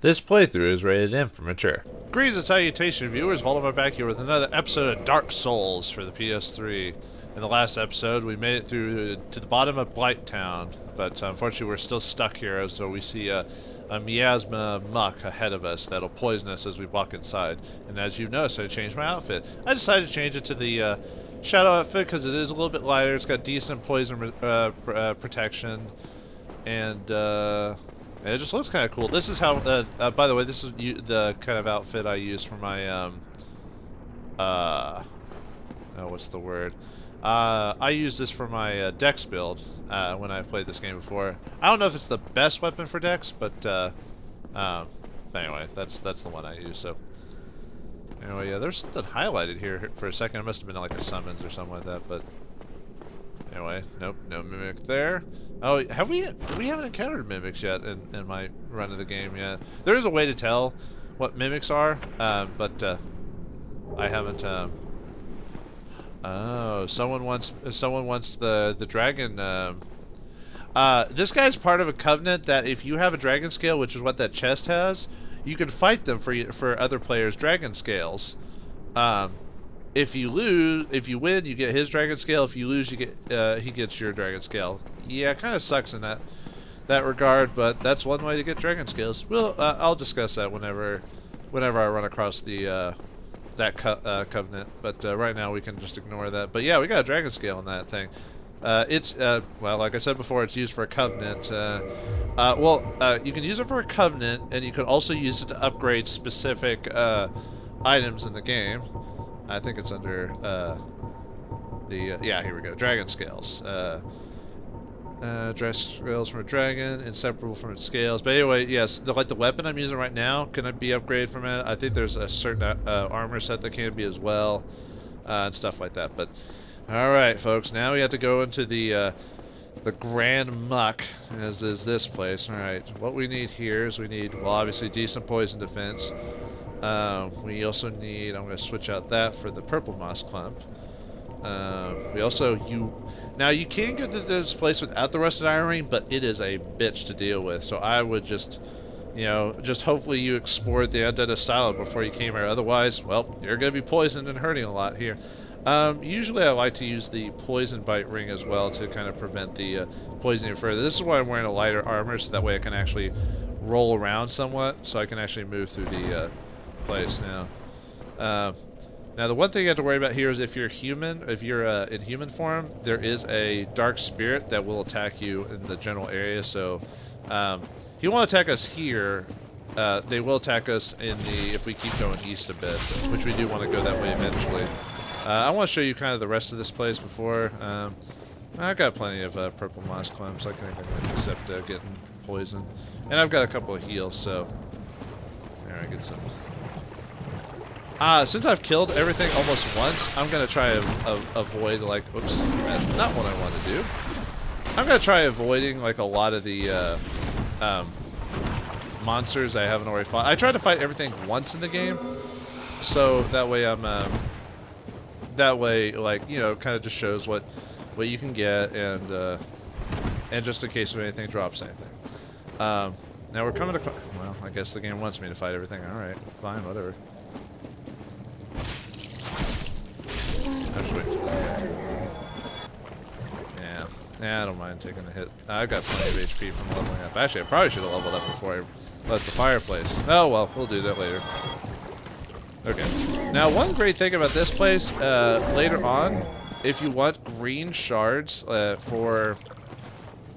This playthrough is rated M for mature. Greetings and salutations, viewers. Vauldemare back here with another episode of Dark Souls for the PS3. In the last episode, we made it through to the bottom of Blighttown, but unfortunately we're still stuck here, so we see a miasma muck ahead of us that'll poison us as we walk inside. And as you've noticed, I changed my outfit. I decided to change it to the shadow outfit because it is a little bit lighter. It's got decent poison protection, and it just looks kind of cool. This is how, by the way, this is the kind of outfit I use for my, oh, what's the word? I use this for my Dex build when I've played this game before. I don't know if it's the best weapon for Dex, but anyway, that's the one I use. So anyway, yeah, there's something highlighted here for a second. It must have been like a summons or something like that, but anyway, nope, no mimic there. Oh, we haven't encountered mimics yet in my run of the game yet. There is a way to tell what mimics are, but I haven't. Oh, someone wants the dragon. This guy's part of a covenant that if you have a dragon scale, which is what that chest has, you can fight them for other players' dragon scales. If you win, you get his dragon scale. If you lose, you get he gets your dragon scale. Yeah, it kind of sucks in that regard, but that's one way to get dragon scales. I'll discuss that whenever I run across the that covenant. But right now we can just ignore that. But yeah, we got a dragon scale in that thing. It's well, like I said before, it's used for a covenant. You can use it for a covenant, and you can also use it to upgrade specific items in the game. I think it's under yeah, here we go. Dragon scales. Dragon scales from a dragon, inseparable from its scales. But anyway, yes, the weapon I'm using right now can be upgraded from it. I think there's a certain armor set that can be as well, and stuff like that. But all right, folks, now we have to go into the Grand Muck, as is this place. All right, what we need here is well, obviously decent poison defense. We also need, I'm going to switch out that for the purple moss clump. Now you can get to this place without the rusted iron ring, but it is a bitch to deal with. So I would just hopefully you explored the undead asylum before you came here. Otherwise, well, you're going to be poisoned and hurting a lot here. Usually I like to use the poison bite ring as well to kind of prevent the poisoning further. This is why I'm wearing a lighter armor, so that way I can actually roll around somewhat, so I can actually move through the place now. Now the one thing you have to worry about here is if you're human, if you're in human form, there is a dark spirit that will attack you in the general area. So he won't attack us here. They will attack us if we keep going east a bit, which we do want to go that way eventually. I want to show you kind of the rest of this place before. I've got plenty of purple moss clumps. I can accept getting poisoned, and I've got a couple of heals. So there, I get some. Since I've killed everything almost once, I'm going to try to avoid, like, oops, that's not what I want to do. I'm going to try avoiding, like, a lot of the, monsters I haven't already fought. I tried to fight everything once in the game, so that way like, you know, kind of just shows what you can get, and just in case if anything drops anything. Now we're coming to, well, I guess the game wants me to fight everything. Alright, fine, whatever. Yeah, I don't mind taking the hit. I've got plenty of HP from leveling up. Actually, I probably should have leveled up before I left the fireplace. Oh well, we'll do that later. Okay. Now, one great thing about this place, later on, if you want green shards for... I'm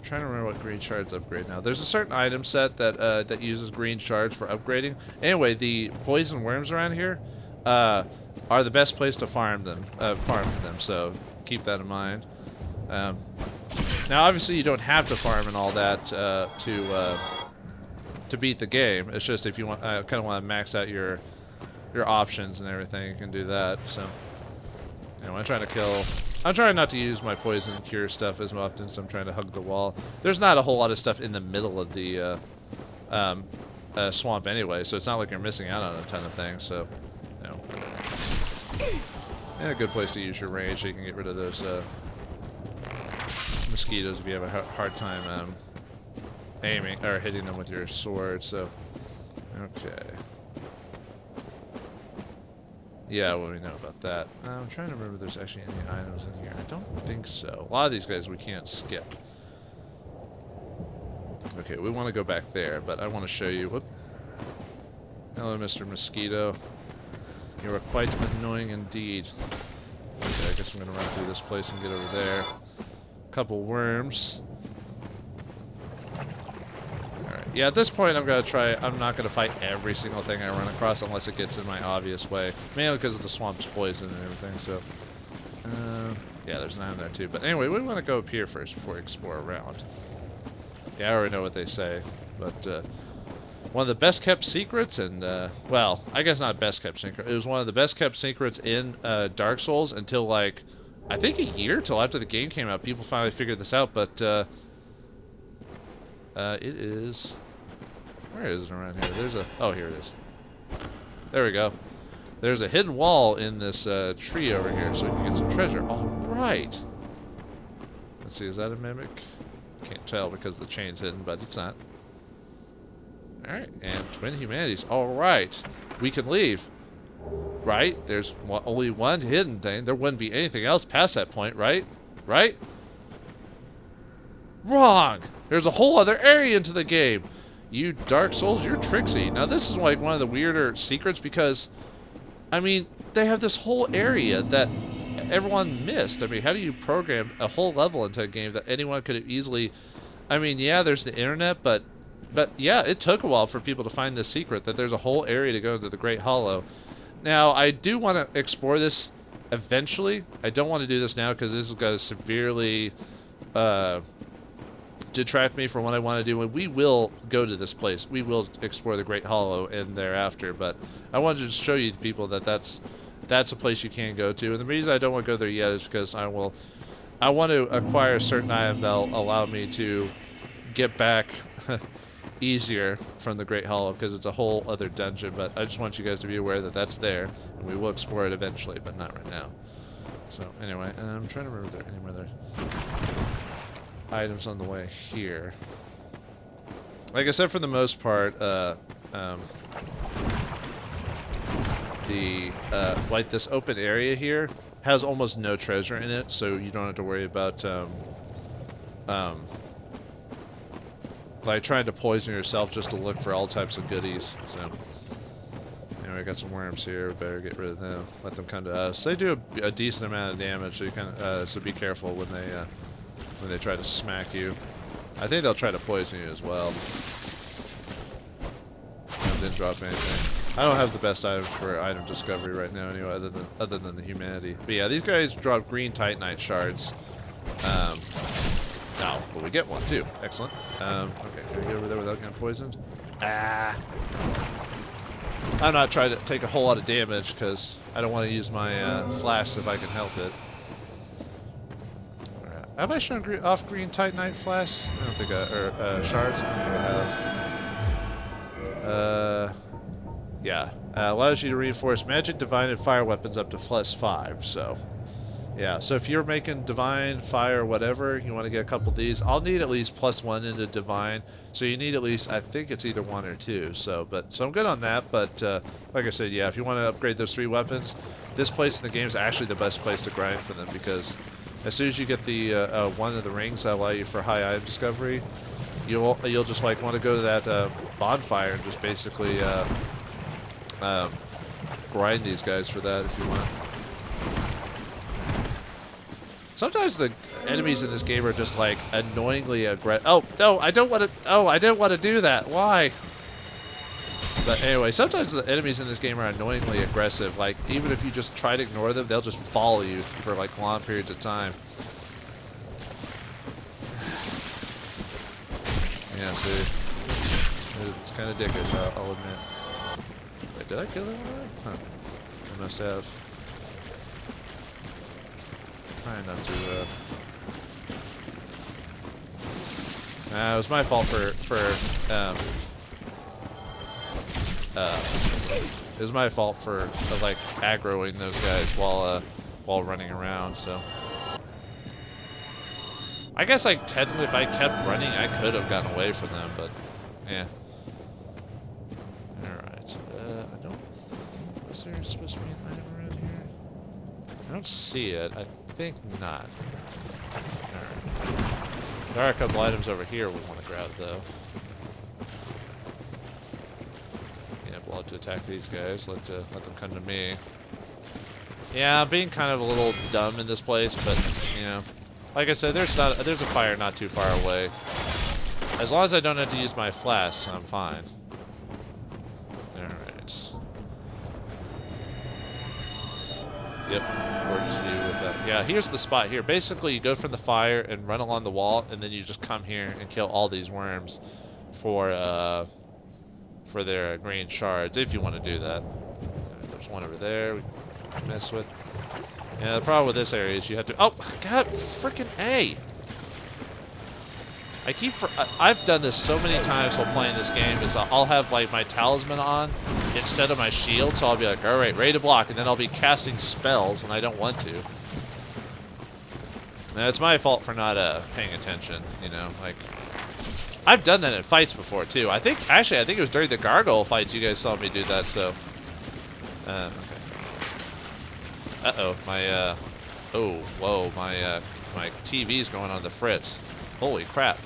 trying to remember what green shards upgrade now. There's a certain item set that uses green shards for upgrading. Anyway, the poison worms around here are the best place to farm for them, so keep that in mind. Now, obviously, you don't have to farm and all that to beat the game. It's just if you want, kind of want to max out your options and everything, you can do that. So, you know, I'm trying not to use my poison cure stuff as often, so I'm trying to hug the wall. There's not a whole lot of stuff in the middle of the swamp anyway, so it's not like you're missing out on a ton of things. So, you know, and a good place to use your range so you can get rid of those mosquitoes if you have a hard time aiming or hitting them with your sword. So Okay. Yeah, well, we know about that. I'm trying to remember if there's actually any items in here. I don't think so. A lot of these guys we can't skip. Okay, we want to go back there, but I want to show you... Whoop. Hello, Mr. Mosquito. You are quite annoying indeed. Okay, I guess I'm going to run through this place and get over there. Couple worms. Alright, yeah, at this point I'm going to try... I'm not going to fight every single thing I run across unless it gets in my obvious way. Mainly because of the swamp's poison and everything, so... yeah, there's an item there too. But anyway, we want to go up here first before we explore around. Yeah, I already know what they say, but... one of the best kept secrets, and well, I guess not best kept secret. It was one of the best kept secrets in Dark Souls until like, I think a year till after the game came out. People finally figured this out, but it is. Where is it around here? There's a. Oh, here it is. There we go. There's a hidden wall in this tree over here, so we can get some treasure. All right. Let's see. Is that a mimic? Can't tell because the chain's hidden, but it's not. Alright, and Twin Humanities. Alright, we can leave. Right? There's only one hidden thing. There wouldn't be anything else past that point, right? Right? Wrong! There's a whole other area into the game. You Dark Souls, you're tricksy. Now this is like one of the weirder secrets because, I mean, they have this whole area that everyone missed. I mean, how do you program a whole level into a game that anyone could have easily... I mean, yeah, there's the internet, but yeah, it took a while for people to find this secret, that there's a whole area to go into the Great Hollow. Now, I do want to explore this eventually. I don't want to do this now because this is going to severely detract me from what I want to do. And we will go to this place. We will explore the Great Hollow and thereafter. But I wanted to just show you people that that's a place you can go to. And the reason I don't want to go there yet is because I want to acquire a certain item that'll allow me to get back... easier from the Great Hollow because it's a whole other dungeon, but I just want you guys to be aware that that's there and we will explore it eventually, but not right now. So anyway, I'm trying to remember if there are any other items on the way here. Like I said, for the most part, like this open area here has almost no treasure in it, so you don't have to worry about like trying to poison yourself just to look for all types of goodies. So anyway, I got some worms here. We better get rid of them. Let them come to us. They do a decent amount of damage, so you kind of so be careful when they try to smack you. I think they'll try to poison you as well. Didn't drop anything. I don't have the best items for item discovery right now, anyway, other than the humanity. But yeah, these guys drop green titanite shards. No, but we get one too. Excellent. Okay, can I get over there without getting poisoned? Ah! I'm not trying to take a whole lot of damage because I don't want to use my flash if I can help it. Right. Have I shown off green titanite flash? I don't think or shards. I don't think I have. Yeah. Allows you to reinforce magic, divine, and fire weapons up to +5. So. Yeah, so if you're making divine, fire, whatever, you want to get a couple of these. I'll need at least +1 into divine, so you need at least, I think it's either 1 or 2. So I'm good on that, but like I said, yeah, if you want to upgrade those 3 weapons, this place in the game is actually the best place to grind for them because as soon as you get the one of the rings that allow you for high item discovery, you'll just like want to go to that bonfire and just basically grind these guys for that if you want. Sometimes the enemies in this game are just like annoyingly aggressive. Oh no, I don't want to. Oh, I didn't want to do that. Why? But anyway, sometimes the enemies in this game are annoyingly aggressive. Like even if you just try to ignore them, they'll just follow you for like long periods of time. Yeah, see, it's kind of dickish. I'll admit. Wait, did I kill that one? Huh. I must have. Trying not to, it was my fault it was my fault for like aggroing those guys while running around, so. I guess like technically if I kept running I could have gotten away from them, but yeah. Is there supposed to be an item around here? I don't see it. I think not. Alright. There are a couple items over here we want to grab, though. Yeah, we'll have to attack these guys. Let them come to me. Yeah, I'm being kind of a little dumb in this place, but, you know, like I said, there's a fire not too far away. As long as I don't have to use my flask, I'm fine. Alright. Yep, works for you with that. Yeah, here's the spot here. Basically, you go from the fire and run along the wall, and then you just come here and kill all these worms for their green shards, if you want to do that. There's one over there we can mess with. Yeah, the problem with this area is you have to... Oh, God, freaking A! I've done this so many times while playing this game, is I'll have, like, my talisman on instead of my shield, so I'll be like, alright, ready to block, and then I'll be casting spells when I don't want to. Now, it's my fault for not paying attention, you know, like... I've done that in fights before, too. Actually, I think it was during the gargoyle fights you guys saw me do that, so... okay. Uh-oh, my, oh, whoa, my TV's going on the fritz. Holy crap.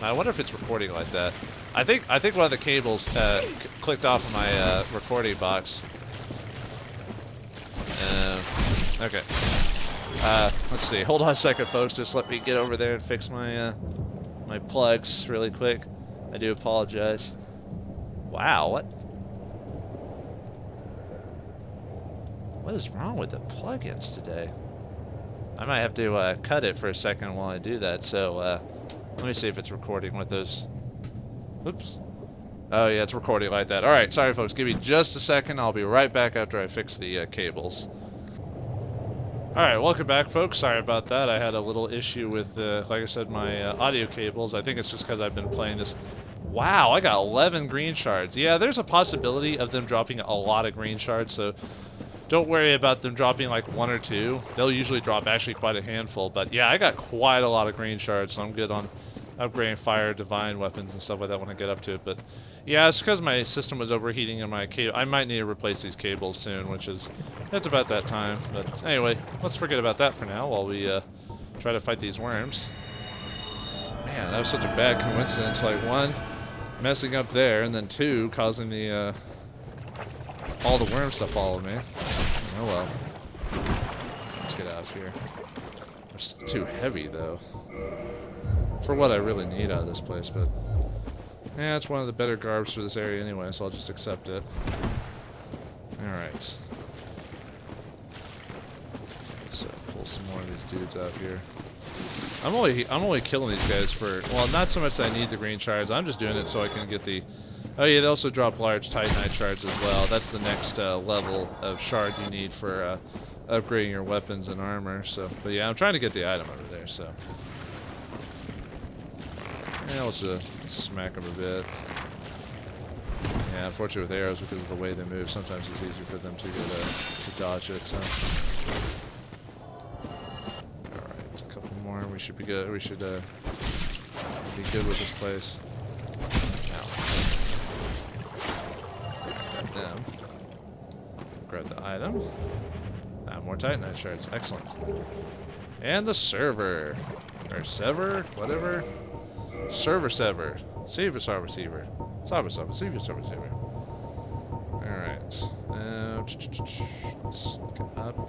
I wonder if it's recording like that. I think one of the cables clicked off of my recording box. Okay. Let's see. Hold on a second, folks. Just let me get over there and fix my my plugs really quick. I do apologize. Wow, what is wrong with the plugins today? I might have to cut it for a second while I do that, so let me see if it's recording with those. Oops. Oh yeah, it's recording like that. Alright, sorry folks, give me just a second. I'll be right back after I fix the cables. Alright, welcome back folks. Sorry about that. I had a little issue with, like I said, my audio cables. I think it's just because I've been playing this. Wow, I got 11 green shards. Yeah, there's a possibility of them dropping a lot of green shards, so... Don't worry about them dropping like 1 or 2. They'll usually drop actually quite a handful. But yeah, I got quite a lot of green shards, so I'm good on upgrading fire, divine weapons and stuff like that when I get up to it. But yeah, it's because my system was overheating and my cable. I might need to replace these cables soon, that's about that time. But anyway, let's forget about that for now while we try to fight these worms. Man, that was such a bad coincidence. Like 1, messing up there, and then 2, causing the all the worms to follow me. Oh well. Let's get out of here. It's too heavy though. For what I really need out of this place, but yeah, it's one of the better garbs for this area anyway, so I'll just accept it. Alright. Let's pull some more of these dudes out here. I'm only killing these guys for, well, not so much that I need the green shards, I'm just doing it so I can get the... Oh yeah, they also drop large Titanite shards as well. That's the next level of shard you need for upgrading your weapons and armor. So, but yeah, I'm trying to get the item over there. So, yeah, let's just smack them a bit. Yeah, unfortunately with arrows, because of the way they move, sometimes it's easier for them to get to dodge it. So, all right, a couple more. We should be good. We should be good with this place. Them. Grab the item. More Titanite shards. Excellent. And the server. Or sever, whatever. Server sever. Save a server receiver. Server server. Save a server receiver. Alright. Let's get up.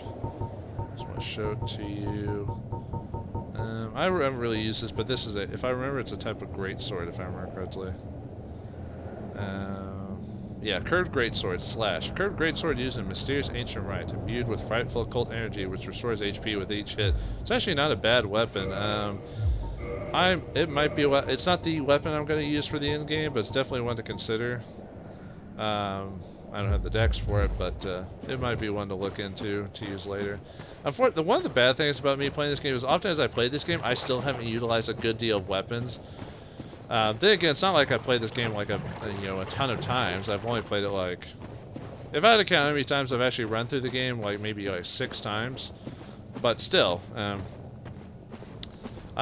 Just want to show it to you. I haven't really used this, but this is a, if I remember, it's a type of greatsword, if I remember correctly. Yeah, curved greatsword / curved greatsword used in mysterious ancient rite, imbued with frightful occult energy, which restores HP with each hit. It's actually not a bad weapon. It might be it's not the weapon I'm going to use for the end game, but it's definitely one to consider. I don't have the dex for it, but it might be one to look into to use later. One of the bad things about me playing this game is often as I play this game, I still haven't utilized a good deal of weapons. Then again, it's not like I played this game like a ton of times. I've only played it like, if I had to count how many times I've actually run through the game, like maybe like 6 times. But still, I've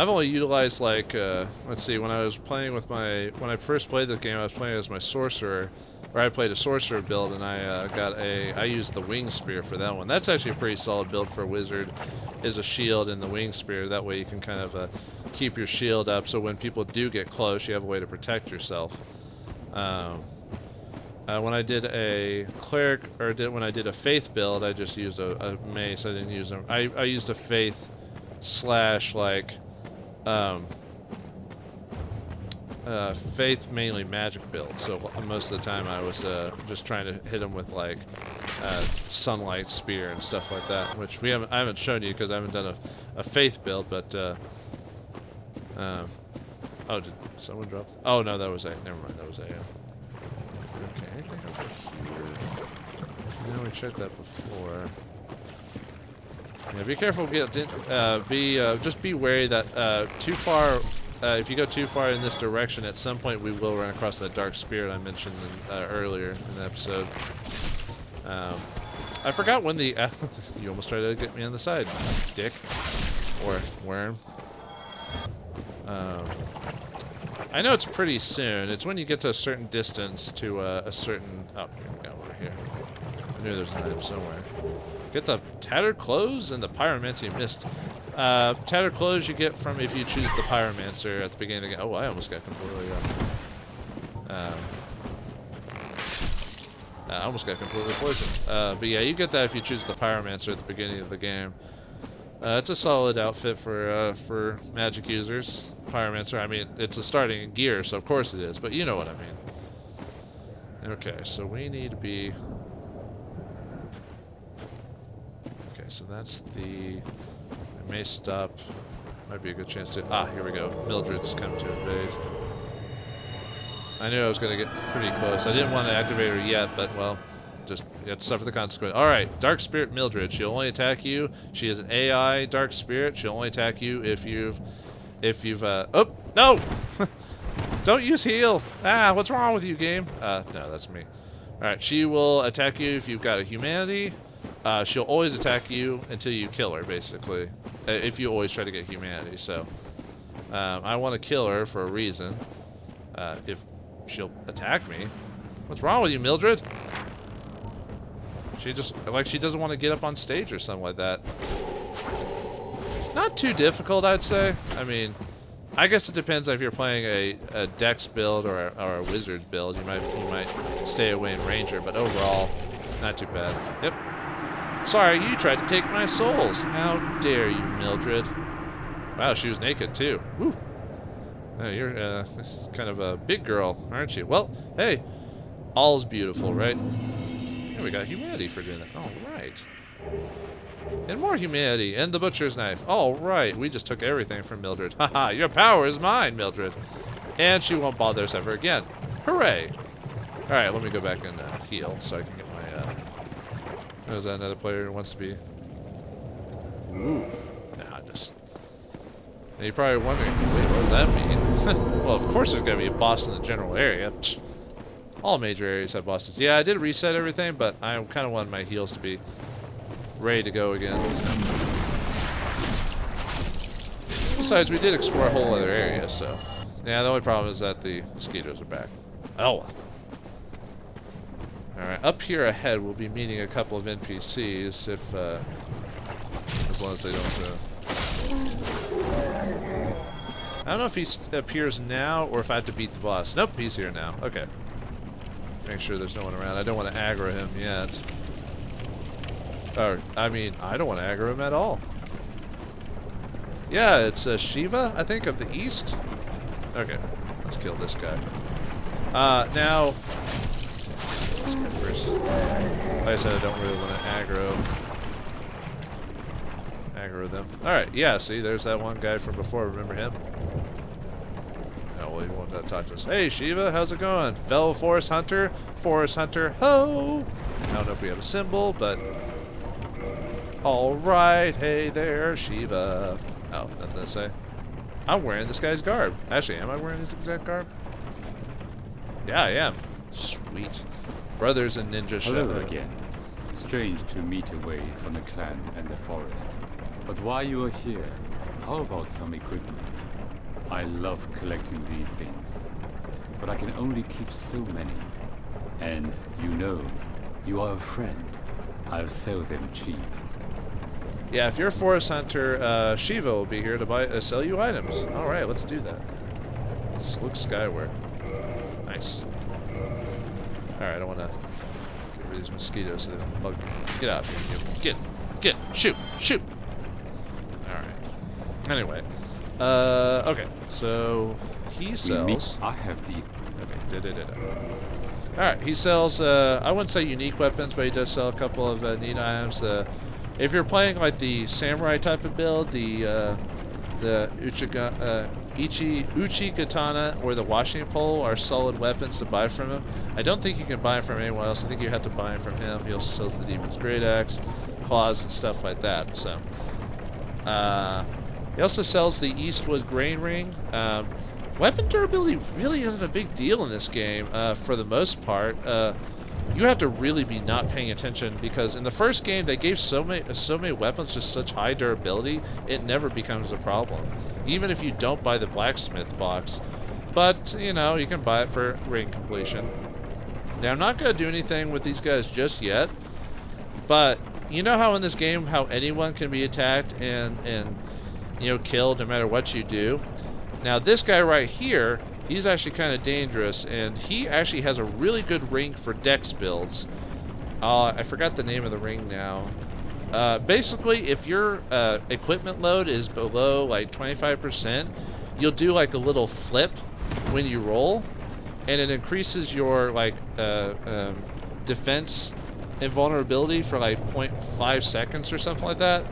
only utilized like, let's see, when I was playing with when I first played this game, I was playing as my sorcerer, where I played a sorcerer build, and I used the wing spear for that one. That's actually a pretty solid build for a wizard, is a shield and the wing spear. That way you can kind of keep your shield up, so when people do get close, you have a way to protect yourself. When I did a cleric, or when I did a faith build, I just used a mace. I didn't use them. I used a faith slash like faith mainly magic build. So most of the time I was just trying to hit them with like sunlight spear and stuff like that, which I haven't shown you because I haven't done a faith build. But oh, did someone drop? Oh no, that was a. Never mind, that was a. Okay, anything over here? No, we checked that before. Yeah, be careful. Just be wary that too far. If you go too far in this direction, at some point we will run across that dark spirit I mentioned earlier in the episode. I forgot when the. You almost tried to get me on the side, dick, or worm. I know it's pretty soon. It's when you get to a certain distance to a certain... Oh, here we go, over here. I knew there was an item somewhere. Get the tattered clothes and the pyromancy mist. Tattered clothes you get from if you choose the pyromancer at the beginning of the game. Oh, I almost got completely... I almost got completely poisoned. But yeah, you get that if you choose the pyromancer at the beginning of the game. It's a solid outfit for magic users. Pyromancer, I mean, it's a starting gear, so of course it is, but you know what I mean. Okay, so we need to be... Okay, so that's the... I may stop. Might be a good chance to... Ah, here we go. Mildred's come to invade. I knew I was going to get pretty close. I didn't want to activate her yet, but, well... Just you have to suffer the consequence. Alright, Dark Spirit Mildred. She'll only attack you. She is an AI Dark Spirit. She'll only attack you if you've oh no! Don't use heal! Ah, what's wrong with you, game? No, that's me. Alright, she will attack you if you've got a humanity. She'll always attack you until you kill her, basically. If you always try to get humanity, so I want to kill her for a reason. If she'll attack me. What's wrong with you, Mildred? She just, like, she doesn't want to get up on stage or something like that. Not too difficult, I'd say. I mean, I guess it depends if you're playing a dex build or a wizard's build. You might stay away in ranger, but overall, not too bad. Yep. Sorry, you tried to take my souls. How dare you, Mildred? Wow, she was naked too. Woo. You're kind of a big girl, aren't you? Well, hey, all's beautiful, right? We got humanity for doing that. All right. And more humanity. And the butcher's knife. All right. We just took everything from Mildred. Haha, your power is mine, Mildred. And she won't bother us ever again. Hooray. All right, let me go back and heal so I can get my... Is that another player who wants to be... Ooh. Nah, just... And you're probably wondering, wait, what does that mean? Well, of course there's going to be a boss in the general area. All major areas have bosses. Yeah, I did reset everything, but I kind of wanted my heals to be ready to go again. Besides, we did explore a whole other area, so... Yeah, the only problem is that the mosquitoes are back. Oh! Alright, up here ahead we'll be meeting a couple of NPCs if, as long as they don't, I don't know if he appears now or if I have to beat the boss. Nope, he's here now. Okay. Make sure there's no one around. I don't want to aggro him yet. Or, I mean, I don't want to aggro him at all. Yeah, it's Shiva, I think, of the east. Okay, let's kill this guy. Now... Let's go first. Like I said, I don't really want to aggro them. Alright, yeah, see, there's that one guy from before. Remember him? Oh, well, he wanted to talk to us. Hey, Shiva, how's it going? Fellow Forest Hunter, ho! I don't know if we have a symbol, but... Alright, hey there, Shiva. Oh, nothing to say. I'm wearing this guy's garb. Actually, am I wearing his exact garb? Yeah, I am. Sweet. Brothers in Ninja Shadow. Hello again. Strange to meet away from the clan and the forest. But while you are here, how about some equipment? I love collecting these things, but I can only keep so many. And you know, you are a friend. I'll sell them cheap. Yeah, if you're a forest hunter, Shiva will be here to sell you items. All right, let's do that. Let's look skyward. Nice. All right, I want to get rid of these mosquitoes so they don't bug me. Get out of here, you. Get, shoot. All right. Anyway, okay, so he sells. I have the. Okay, Alright, he sells, I wouldn't say unique weapons, but he does sell a couple of neat items. If you're playing like the samurai type of build, the Uchi Katana or the washing pole are solid weapons to buy from him. I don't think you can buy them from anyone else. I think you have to buy them from him. He also sells the Demon's Great Axe, claws, and stuff like that. So, he also sells the Eastwood Grain Ring. Weapon durability really isn't a big deal in this game, for the most part. You have to really be not paying attention, because in the first game they gave so many weapons just such high durability, it never becomes a problem. Even if you don't buy the blacksmith box. But, you know, you can buy it for ring completion. Now, I'm not going to do anything with these guys just yet, but you know how in this game, how anyone can be attacked and you know, killed no matter what you do? Now, this guy right here, he's actually kind of dangerous, and he actually has a really good ring for dex builds. I forgot the name of the ring now. Basically, if your equipment load is below like 25%, you'll do like a little flip when you roll, and it increases your like defense and vulnerability for like 0.5 seconds or something like that.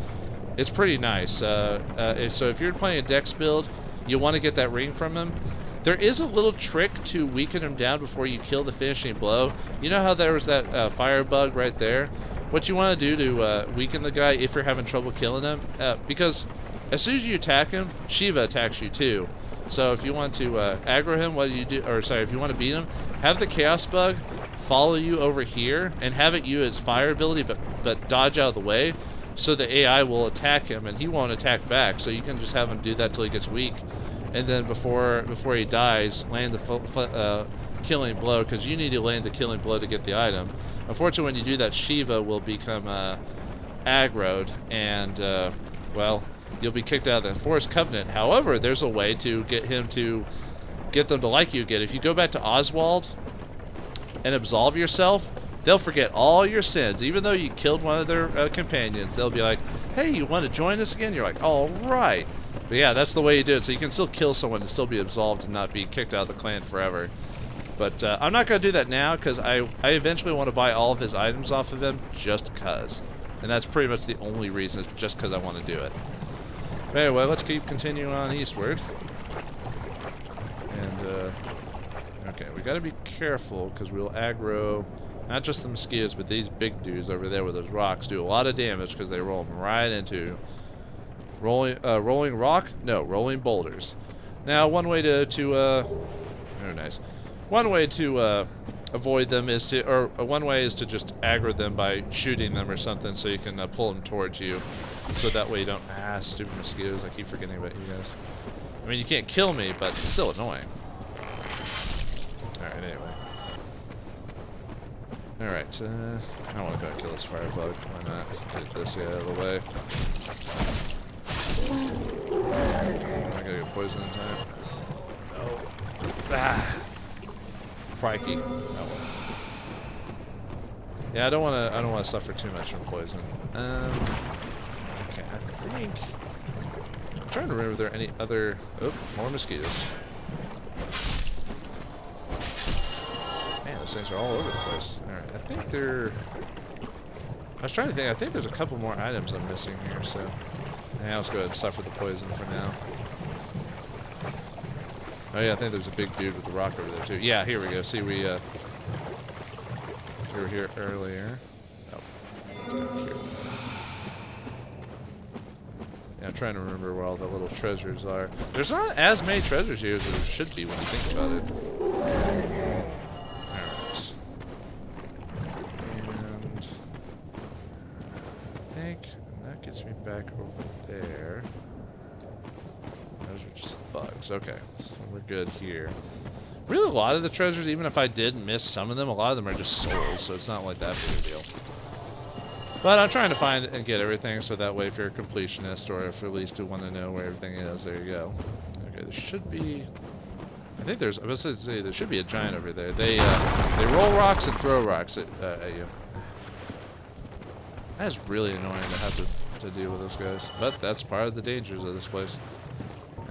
It's pretty nice. So if you're playing a dex build, you'll want to get that ring from him. There is a little trick to weaken him down before you kill the finishing blow. You know how there was that fire bug right there? What you want to do to weaken the guy if you're having trouble killing him, because as soon as you attack him, Shiva attacks you too. So if you want to aggro him, what do you do? Or sorry, if you want to beat him, have the chaos bug follow you over here and have it use its fire ability, but dodge out of the way, so the AI will attack him and he won't attack back. So you can just have him do that till he gets weak, and then before he dies, land the killing blow, because you need to land the killing blow to get the item. Unfortunately, when you do that, Shiva will become aggroed, and well, you'll be kicked out of the Forest Covenant. However, there's a way to get them to like you again. If you go back to Oswald and absolve yourself, they'll forget all your sins. Even though you killed one of their companions, they'll be like, hey, you want to join us again? You're like, all right. But yeah, that's the way you do it. So you can still kill someone and still be absolved and not be kicked out of the clan forever. But I'm not going to do that now, because I eventually want to buy all of his items off of him just because. And that's pretty much the only reason, is just because I want to do it. But anyway, let's keep continuing on eastward. And, okay, we got to be careful, because we'll aggro not just the mosquitoes, but these big dudes over there with those rocks do a lot of damage, because they roll them right into rolling rock? No, rolling boulders. Now, one way to very nice. One way to avoid them is to, or one way is to just aggro them by shooting them or something, so you can pull them towards you. So that way you don't, stupid mosquitoes, I keep forgetting about you guys. I mean, you can't kill me, but it's still annoying. Alright, anyway. Alright, I don't want to go and kill this firebug. Why not? Get this out of the way. I'm not gonna get poisoned in time. No. Ah! Crikey. Oh well. Yeah, I don't want to suffer too much from poison. Okay, I think I'm trying to remember if there are any other. Oh, more mosquitoes. Man, those things are all over the place. All right, I think they're. I was trying to think. I think there's a couple more items I'm missing here, so yeah, let's go ahead and suffer the poison for now. Oh yeah, I think there's a big dude with the rock over there too. Yeah, here we go. See, we were here earlier. Oh, let's go here. Yeah, I'm trying to remember where all the little treasures are. There's not as many treasures here as there should be when you think about it. Alright. And I think that gets me back over there. Those are just bugs. Okay, so we're good here. Really, a lot of the treasures, even if I did miss some of them, a lot of them are just souls, so it's not like that big a deal. But I'm trying to find and get everything, so that way if you're a completionist, or if at least you want to know where everything is, there you go. Okay, there should be... I think there's... I was going to say, there should be a giant over there. They roll rocks and throw rocks at you. That's really annoying to have to deal with those guys. But that's part of the dangers of this place.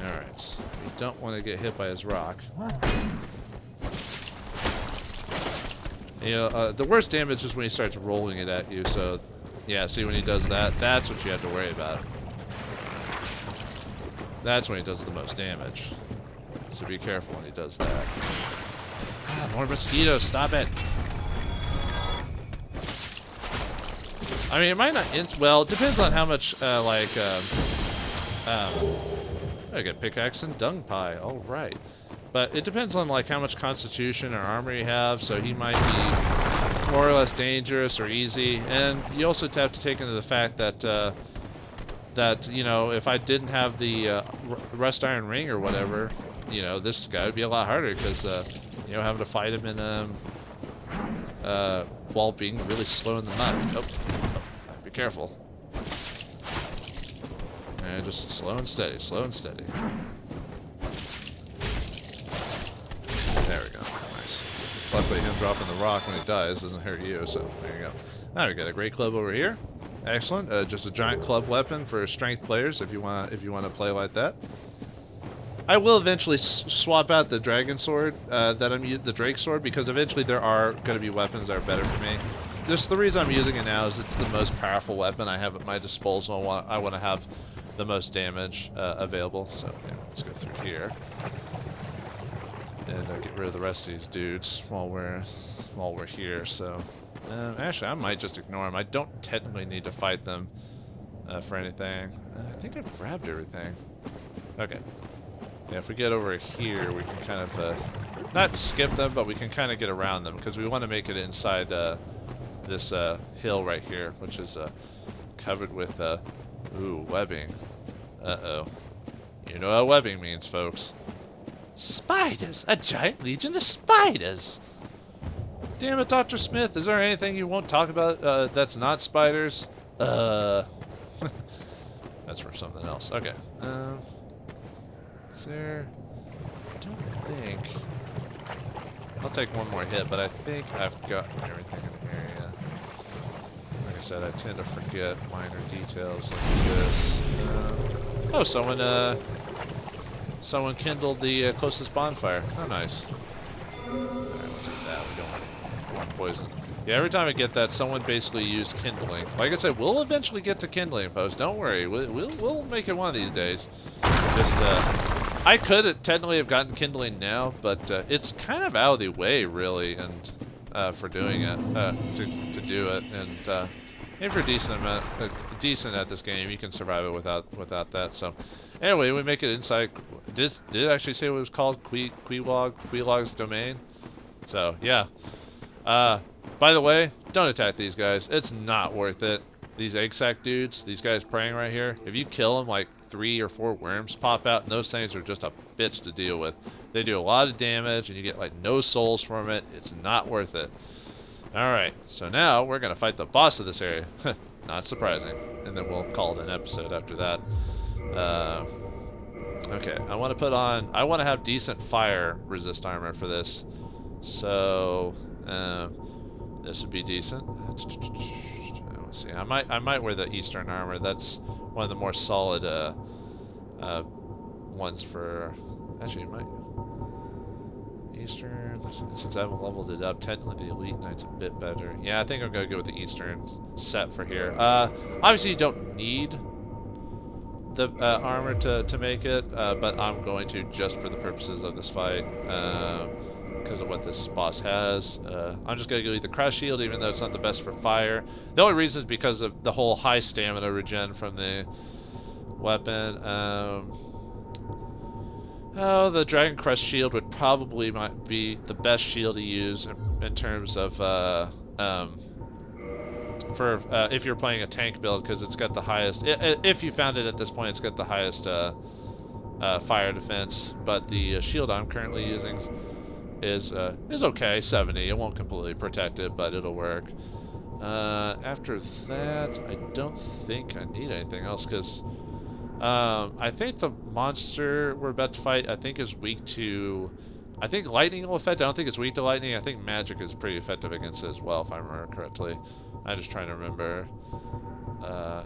Alright. You don't want to get hit by his rock. You know, the worst damage is when he starts rolling it at you, so... Yeah, see when he does that, that's what you have to worry about. That's when he does the most damage. So be careful when he does that. Ah, more mosquitoes, stop it! I mean, it might not... well, it depends on how much, I got pickaxe and dung pie, alright. But it depends on, like, how much constitution or armor you have, so he might be more or less dangerous or easy. And you also have to take into the fact that, you know, if I didn't have the rust iron ring or whatever, you know, this guy would be a lot harder because, you know, having to fight him in, while being really slow in the mud. Oh, be careful. And just slow and steady, slow and steady. There we go. Nice. Luckily, him dropping the rock when he dies doesn't hurt you, so there you go. Now we got a great club over here. Excellent. Just a giant club weapon for strength players if you want to play like that. I will eventually swap out the dragon sword that I'm using, the drake sword, because eventually there are going to be weapons that are better for me. Just the reason I'm using it now is it's the most powerful weapon I have at my disposal. I want to have the most damage available. So yeah, let's go through here and get rid of the rest of these dudes while we're here. So actually, I might just ignore them. I don't technically need to fight them for anything. I think I've grabbed everything. Okay. Yeah, if we get over here, we can kind of not skip them, but we can kind of get around them because we want to make it inside this hill right here, which is covered with ooh, webbing. Uh-oh. You know what webbing means, folks. Spiders! A giant legion of spiders! Damn it, Dr. Smith, is there anything you won't talk about that's not spiders? That's for something else. Okay. Is there... I don't think... I'll take one more hit, but I think I've got everything in the area. Like I said, I tend to forget minor details like this. Oh, someone kindled the closest bonfire. Oh, nice. Alright, let's hit that. We don't want poison. Yeah, every time I get that, someone basically used kindling. Like I said, we'll eventually get to kindling post. Don't worry. We'll make it one of these days. Just, I could technically have gotten kindling now, but it's kind of out of the way, really, and for doing it, to do it, and if you're decent at this game, you can survive it without that. So, anyway, we make it inside. Did it actually say what it was called? Quilog's domain. So yeah. By the way, don't attack these guys. It's not worth it. These egg sac dudes, these guys praying right here. If you kill them, like 3 or 4 worms pop out, and those things are just a bitch to deal with. They do a lot of damage, and you get like no souls from it. It's not worth it. Alright, so now we're going to fight the boss of this area. Not surprising. And then we'll call it an episode after that. Okay, I want to have decent fire resist armor for this. So, this would be decent. Let's see, I might wear the Eastern armor. That's one of the more solid ones for... Actually, you might... Eastern, since I haven't leveled it up, technically the Elite Knight's a bit better. Yeah, I think I'm going to go with the Eastern set for here. Obviously you don't need the armor to make it, but I'm going to just for the purposes of this fight, because of what this boss has. I'm just going to go with the Crush Shield, even though it's not the best for fire. The only reason is because of the whole high stamina regen from the weapon. Oh, the Dragon Crest shield would probably might be the best shield to use in terms of if you're playing a tank build, because it's got the highest. If you found it at this point, it's got the highest fire defense. But the shield I'm currently using is okay, 70. It won't completely protect it, but it'll work. After that, I don't think I need anything else, because I think the monster we're about to fight, I think is weak to... I think lightning will affect. I don't think it's weak to lightning. I think magic is pretty effective against it as well, if I remember correctly. I'm just trying to remember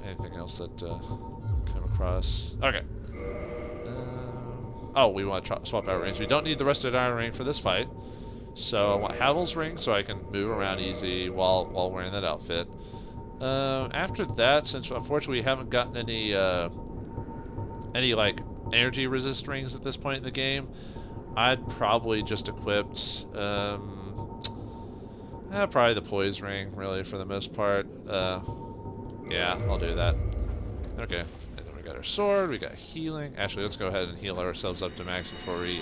anything else that come across. Okay. Oh, we want to swap out rings. We don't need the rusted iron ring for this fight. So I want Havel's ring so I can move around easy while wearing that outfit. After that, since unfortunately we haven't gotten any like energy resist rings at this point in the game, I'd probably just equipped probably the poise ring, really, for the most part. Yeah, I'll do that. Okay, and then we got our sword, we got healing. Actually, let's go ahead and heal ourselves up to max before we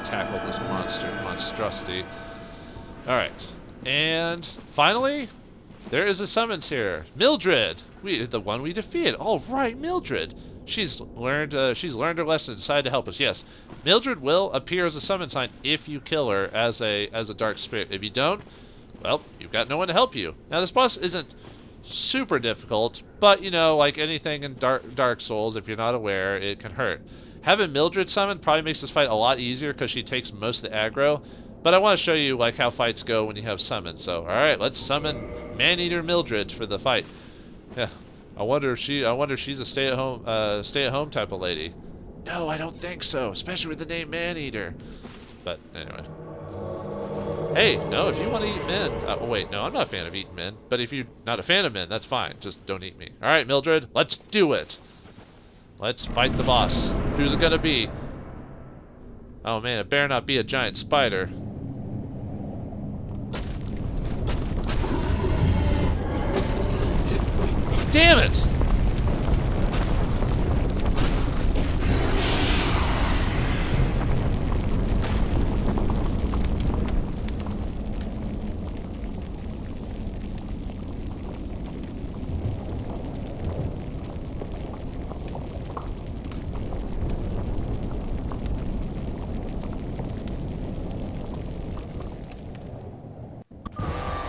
tackle this monstrosity. Alright, and finally, there is a summons here. Mildred! The one we defeated. All right, Mildred! She's learned her lesson and decided to help us. Yes, Mildred will appear as a summon sign if you kill her as a dark spirit. If you don't, well, you've got no one to help you. Now, this boss isn't super difficult, but you know, like anything in Dark Souls, if you're not aware, it can hurt. Having Mildred summoned probably makes this fight a lot easier because she takes most of the aggro. But I want to show you like how fights go when you have summons. So, all right, let's summon Man-Eater Mildred for the fight. Yeah. I wonder if she's a stay-at-home type of lady. No, I don't think so, especially with the name Man-Eater. But anyway. Hey, no, if you want to eat men... oh, wait, no, I'm not a fan of eating men. But if you're not a fan of men, that's fine. Just don't eat me. All right, Mildred, let's do it. Let's fight the boss. Who's it gonna be? Oh, man, it better not be a giant spider. Damn it!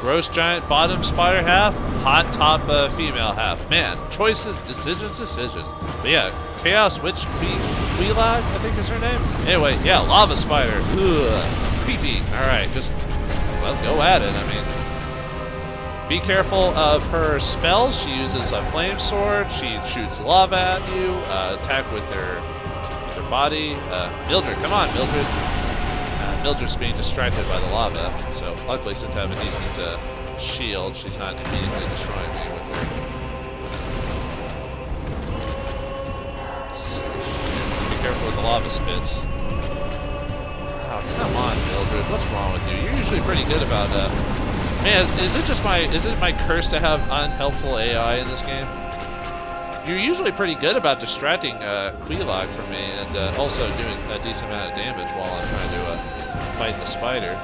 Gross giant bottom spider half, hot top female half. Man, choices, decisions. But yeah, Chaos Witch Queelag, I think is her name. Anyway, yeah, lava spider. Ugh, creepy. Alright, just, well, go at it. I mean, be careful of her spells. She uses a flame sword. She shoots lava at you. Attack with her body. Mildred, come on, Mildred. Mildred's being distracted by the lava, so luckily since I have a decent shield, she's not immediately destroying me with her. Be careful with the lava spits. Oh, come on, Mildred, what's wrong with you? You're usually pretty good about man, is it my curse to have unhelpful AI in this game? You're usually pretty good about distracting Queelag from me and also doing a decent amount of damage while I'm trying to fight the spider.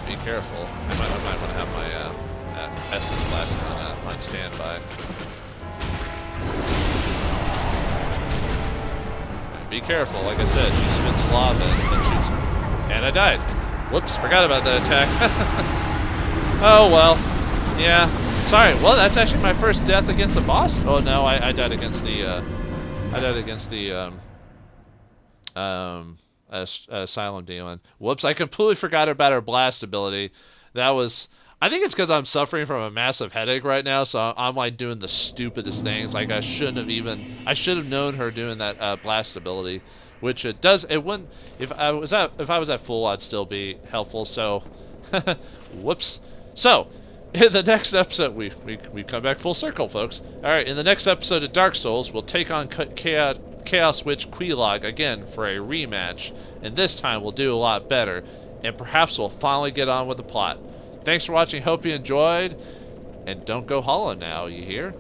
Be careful. I might want to have my Estus Flask on standby. Be careful. Like I said, she spits lava and then shoots. And I died. Whoops, forgot about that attack. Oh well. Yeah. Sorry. Well, that's actually my first death against a boss. Oh no, I died against the Asylum Demon. Whoops, I completely forgot about her blast ability. That was... I think it's because I'm suffering from a massive headache right now, so I'm like doing the stupidest things. Like I should have known her doing that blast ability, which it wouldn't... If I was at full, I'd still be helpful, so... Whoops. So... in the next episode, we come back full circle, folks. Alright, in the next episode of Dark Souls, we'll take on Chaos Witch Queelag again for a rematch. And this time, we'll do a lot better. And perhaps we'll finally get on with the plot. Thanks for watching, hope you enjoyed. And don't go hollow now, you hear?